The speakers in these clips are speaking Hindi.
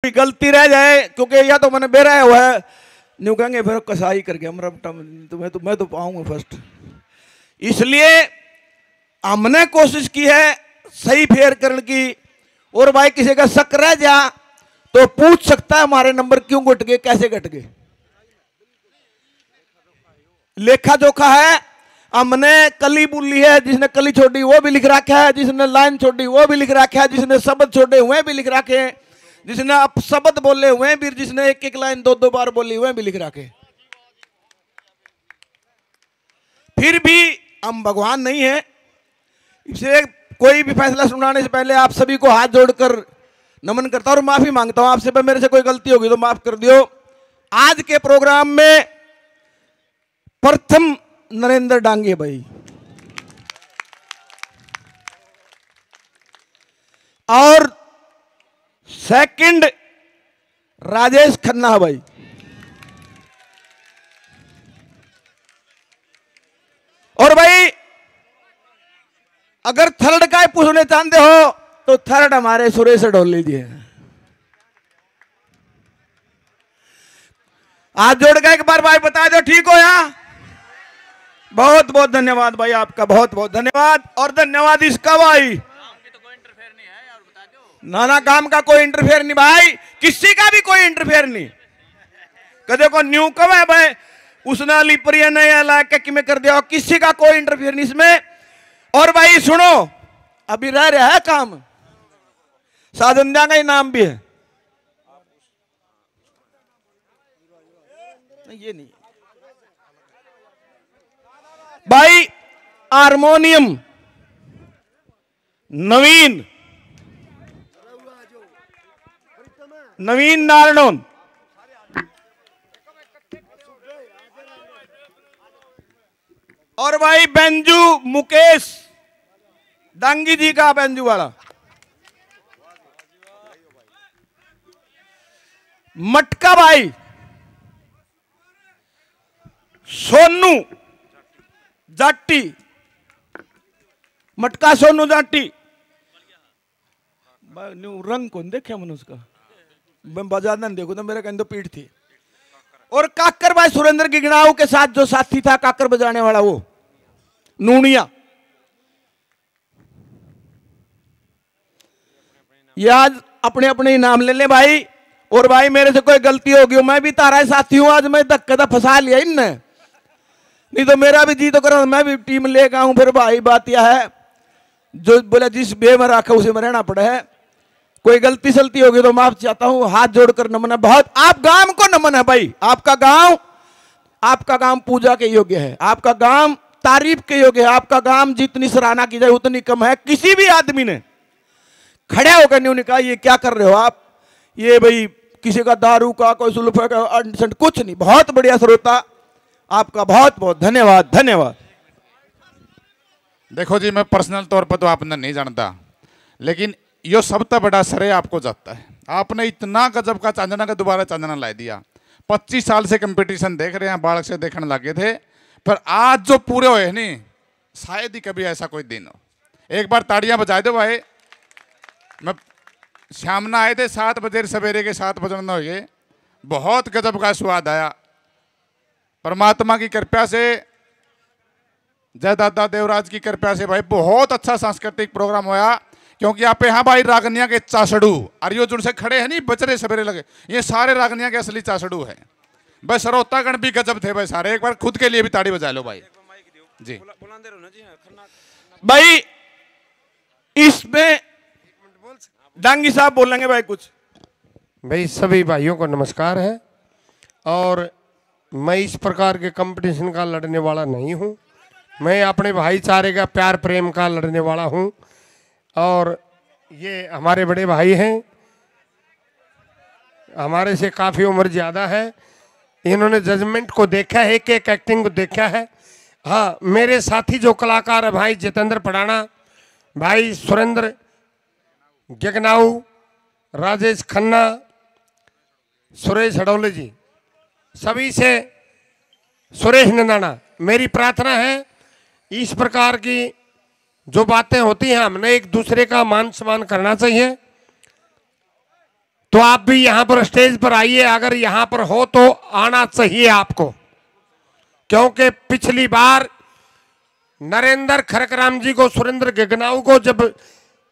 गलती रह जाए, क्योंकि या तो मैंने बेरा हुआ है न्यू कहेंगे फिर कसाई कर गया मैं तो पाऊंगा फर्स्ट। इसलिए हमने कोशिश की है सही फेयर करने की। और भाई किसी का शक रह जा तो पूछ सकता है हमारे नंबर क्यों घट गए, कैसे घट गए, लेखा जोखा है। हमने कली बोली है, जिसने कली छोड़ी वो भी लिख रखा है, जिसने लाइन छोड़ी वो भी लिख रखा है, जिसने शब्द छोड़े हुए भी लिख रखे हैं, जिसने शब्द बोले हुए भी, जिसने एक एक लाइन दो दो बार बोली हुए भी लिख रखे। फिर भी हम भगवान नहीं है। इसे कोई भी फैसला सुनाने से पहले आप सभी को हाथ जोड़कर नमन करता हूं और माफी मांगता हूं आपसे, मेरे से कोई गलती होगी तो माफ कर दियो। आज के प्रोग्राम में प्रथम नरेंद्र डांगे भाई और सेकंड राजेश खन्ना भाई, और भाई अगर थर्ड का पूछने चाहते हो तो थर्ड हमारे सुरेश ढोली जी है। हाथ जोड़ के एक बार भाई बता दो ठीक हो या? बहुत बहुत धन्यवाद भाई आपका, बहुत बहुत धन्यवाद। और धन्यवाद इसका भाई, नाना काम का कोई इंटरफेयर नहीं भाई, किसी का भी कोई इंटरफेयर नहीं। कदे को न्यू कब है भाई उसने अली प्रिय ने ला के में कर दिया, किसी का कोई इंटरफेयर नहीं इसमें। और भाई सुनो, अभी रह रहा है काम, साधंदा का ही नाम भी है, ये नहीं भाई। हारमोनियम नवीन नारायण, और भाई बेंजू मुकेश डांगी जी का बेंजू वाला, मटका भाई सोनू जाटी, मटका सोनू जाटी। न्यू रंग कौन देखे मैंने उसका, मैं बाजार नहीं देखो तो मेरे कहने पीठ थी। और काकर भाई सुरेंद्र गिगनाऊ के साथ जो साथी था काकर बजाने वाला वो नूनिया। ये आज अपने अपने नाम ले ले भाई। और भाई मेरे से कोई गलती होगी, मैं भी तारा साथी हूं, आज मैं धक्का फंसा लिया इनने, नहीं तो मेरा भी जी तो करा मैं भी टीम लेकर आऊं। फिर भाई बात यह है जो बोला जिस बे में रखा उसे में रहना पड़ा है। कोई गलती सलती होगी तो माफ चाहता हूं, हाथ जोड़कर नमन है बहुत। आप गांव को नमन है भाई, आपका गांव पूजा के योग्य है, आपका गांव तारीफ के योग्य है, आपका गांव जितनी सराहना की जाए उतनी कम है। किसी भी आदमी ने खड़े होकर नहीं कहा ये क्या कर रहे हो आप, ये भाई किसी का दारू का कोई सुल्फे का अनसेंट कुछ नहीं। बहुत बढ़िया श्रोता, आपका बहुत बहुत धन्यवाद धन्यवाद। देखो जी, मैं पर्सनल तौर पर तो आपने नहीं जानता, लेकिन यो सबसे बड़ा श्रेय आपको जाता है। आपने इतना गजब का चांदना का दोबारा चांदना ला दिया। 25 साल से कंपटीशन देख रहे हैं, बालक से देखने लगे थे, पर आज जो पूरे हुए नहीं, शायद ही कभी ऐसा कोई दिन हो। एक बार ताड़ियां बजा दो भाई। मैं शामना आए थे 7 बजे, सवेरे के 7 बजने हो गए, बहुत गजब का स्वाद आया। परमात्मा की कृपा से, जय दादा देवराज की कृपा से भाई बहुत अच्छा सांस्कृतिक प्रोग्राम होया। क्योंकि आप यहाँ भाई रागनिया के चासड़ू अरियो जुड़ से खड़े हैं नहीं, बचरे सवेरे लगे, ये सारे रागनिया के असली चासड़ू है भाई। श्रोतागण भी गजब थे भाई सारे। एक बार खुद के लिए भी ताड़ी बजा लो भाई जी। भाई इसमें डांगी साहब बोलेंगे भाई कुछ। भाई सभी भाइयों को नमस्कार है। और मैं इस प्रकार के कंपटीशन का लड़ने वाला नहीं हूं, मैं अपने भाईचारे का प्यार प्रेम का लड़ने वाला हूं। और ये हमारे बड़े भाई हैं, हमारे से काफ़ी उम्र ज़्यादा है, इन्होंने जजमेंट को देखा है, एक एक एक्टिंग को देखा है। हाँ, मेरे साथी जो कलाकार है भाई जितेंद्र पड़ाना, भाई सुरेंद्र गिगनाऊ, राजेश खन्ना, सुरेश हडौले जी, सभी से सुरेश नंदाना, मेरी प्रार्थना है इस प्रकार की जो बातें होती हैं हमने एक दूसरे का मान सम्मान करना चाहिए। तो आप भी यहां पर स्टेज पर आइए, अगर यहां पर हो तो आना चाहिए आपको, क्योंकि पिछली बार नरेंद्र खरकराम जी को, सुरेंद्र गिगनाऊ को जब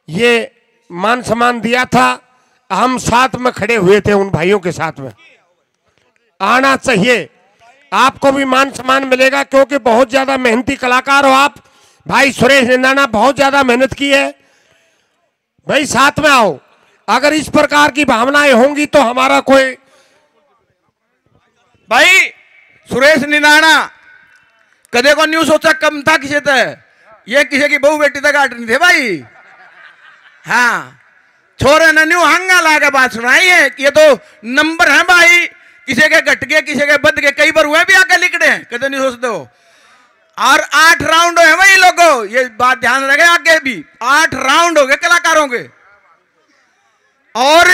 ये मान सम्मान दिया था, हम साथ में खड़े हुए थे उन भाइयों के साथ में। आना चाहिए, आपको भी मान सम्मान मिलेगा, क्योंकि बहुत ज्यादा मेहनती कलाकार हो आप। भाई सुरेश निंदाना बहुत ज्यादा मेहनत की है, भाई साथ में आओ। अगर इस प्रकार की भावनाएं होंगी तो हमारा कोई, भाई सुरेश निंदाना कदे को न्यू सोचा कम था किसी तक, ये किसी की बहू बेटी तक आट नहीं थे भाई। हाँ, छोरे ने न्यू हंगा लाके बात सुनाई है कि ये तो नंबर है भाई, किसी के घट गए किसी के बद गए, कई बार हुए भी आके लिखड़े हैं, कदे नहीं सोचते हो। और 8 राउंड है भाई लोगों, ये बात ध्यान रखे, आगे भी 8 राउंड हो गए कलाकारों के। और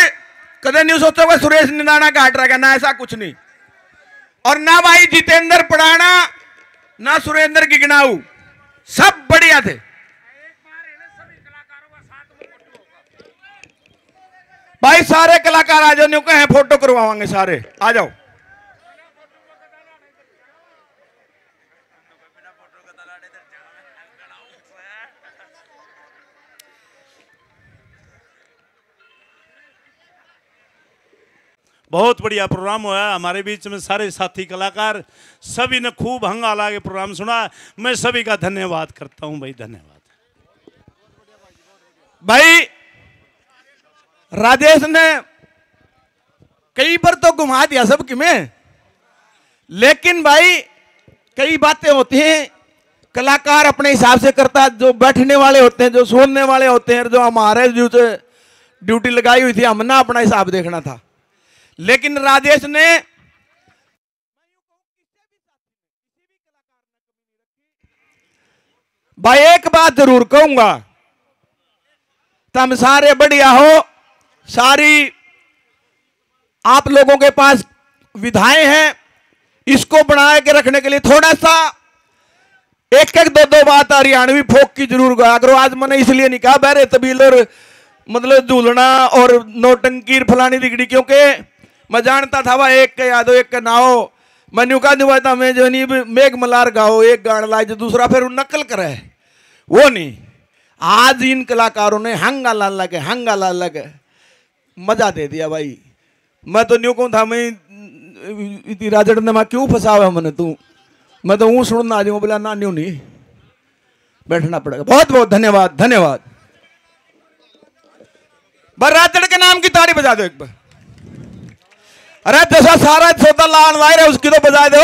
कदे नहीं सोचोगे सुरेश निंदाना का हट रहेगा ना, ऐसा कुछ नहीं। और ना भाई जितेंद्र पड़ाना ना सुरेंद्र गिगनाऊ, सब बढ़िया थे। भाई सारे कलाकार आ जाओ, न्यू कहे फोटो करवाएंगे, सारे आ जाओ। बहुत बढ़िया प्रोग्राम हुआ है हमारे बीच में, सारे साथी कलाकार सभी ने खूब हंगामा के प्रोग्राम सुना। मैं सभी का धन्यवाद करता हूं भाई, धन्यवाद। भाई राजेश ने कई बार तो घुमा दिया सबकी में, लेकिन भाई कई बातें होती हैं कलाकार अपने हिसाब से करता है, जो बैठने वाले होते हैं, जो सुनने वाले होते हैं, जो हमारे जो ड्यूटी लगाई हुई थी हमने अपना हिसाब देखना था। लेकिन राजेश ने भाई एक बात जरूर कहूंगा, तुम सारे बढ़िया हो, सारी आप लोगों के पास विधाएं हैं, इसको बनाए के रखने के लिए थोड़ा सा एक एक दो दो बात हरियाणवी फोक की जरूर गाया करो। आज मैंने इसलिए नहीं कहा बहरे तबील और मतलब झूलना और नौटंकी फलानी दिगड़ी, क्योंकि मैं जानता था वह एक के यादो एक के ना हो। मैंने कहा दुआ था मैं जो नहीं मेघ मलार गाओ, एक गान लाए जो दूसरा फिर नकल करे, वो नहीं। आज इन कलाकारों ने हंगा लाल लगे मजा दे दिया भाई। मैं तो न्यू कहूँ था मैं इतनी राजड़ ने मैं क्यों फंसा हुआ मैंने तू, मैं तो हूँ सुनना आ जाऊँ, बोला ना न्यू नहीं बैठना पड़ेगा। बहुत बहुत धन्यवाद, धन्यवाद। बर राजड़ के नाम की ताड़ी बजा दो एक बार। अरे जैसा सारा सौदा लान वायर है उसकी तो बजा दो।